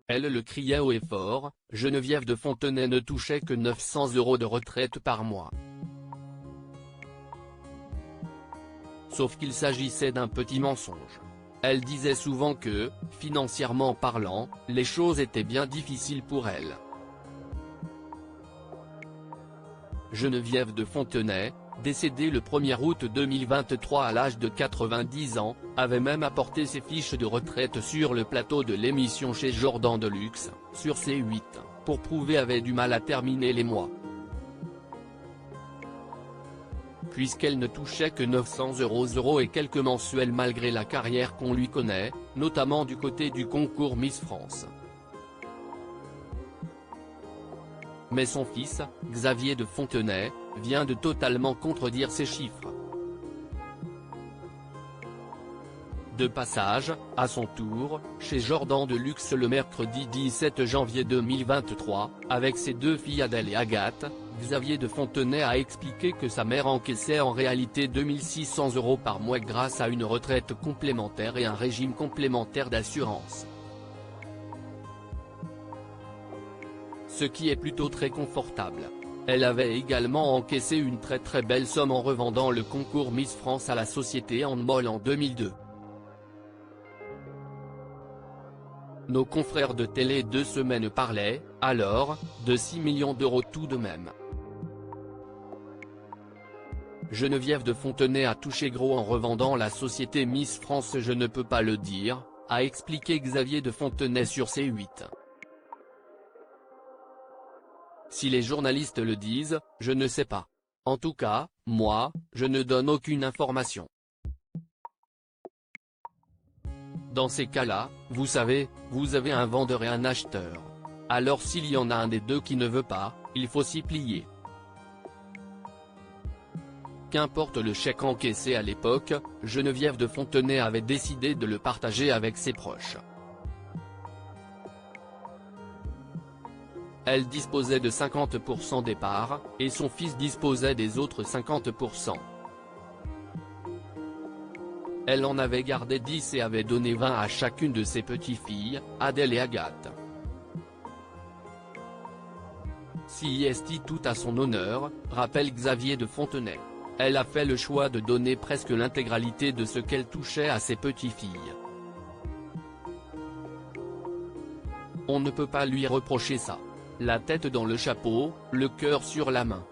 Elle le criait haut et fort, Geneviève de Fontenay ne touchait que 900 € de retraite par mois. Sauf qu'il s'agissait d'un petit mensonge. Elle disait souvent que, financièrement parlant, les choses étaient bien difficiles pour elle. Geneviève de Fontenay, décédée le 1er août 2023 à l'âge de 90 ans, avait même apporté ses fiches de retraite sur le plateau de l'émission chez Jordan Deluxe, sur C8, pour prouver avait du mal à terminer les mois. Puisqu'elle ne touchait que 900 € et quelques mensuels malgré la carrière qu'on lui connaît, notamment du côté du concours Miss France. Mais son fils, Xavier de Fontenay, vient de totalement contredire ces chiffres. De passage, à son tour, chez Jordan Deluxe le mercredi 17 janvier 2023, avec ses deux filles Adèle et Agathe, Xavier de Fontenay a expliqué que sa mère encaissait en réalité 2600 € par mois grâce à une retraite complémentaire et un régime complémentaire d'assurance. Ce qui est plutôt très confortable. Elle avait également encaissé une très belle somme en revendant le concours Miss France à la société Handball en 2002. Nos confrères de Télé 2 Semaines parlaient, alors, de 6 millions d'euros tout de même. Geneviève de Fontenay a touché gros en revendant la société Miss France. Je ne peux pas le dire, a expliqué Xavier de Fontenay sur C8. Si les journalistes le disent, je ne sais pas. En tout cas, moi, je ne donne aucune information. Dans ces cas-là, vous savez, vous avez un vendeur et un acheteur. Alors s'il y en a un des deux qui ne veut pas, il faut s'y plier. Qu'importe le chèque encaissé à l'époque, Geneviève de Fontenay avait décidé de le partager avec ses proches. Elle disposait de 50% des parts, et son fils disposait des autres 50%. Elle en avait gardé 10 et avait donné 20 à chacune de ses petites-filles, Adèle et Agathe. Si est tout à son honneur, rappelle Xavier de Fontenay. Elle a fait le choix de donner presque l'intégralité de ce qu'elle touchait à ses petites-filles. On ne peut pas lui reprocher ça. La tête dans le chapeau, le cœur sur la main.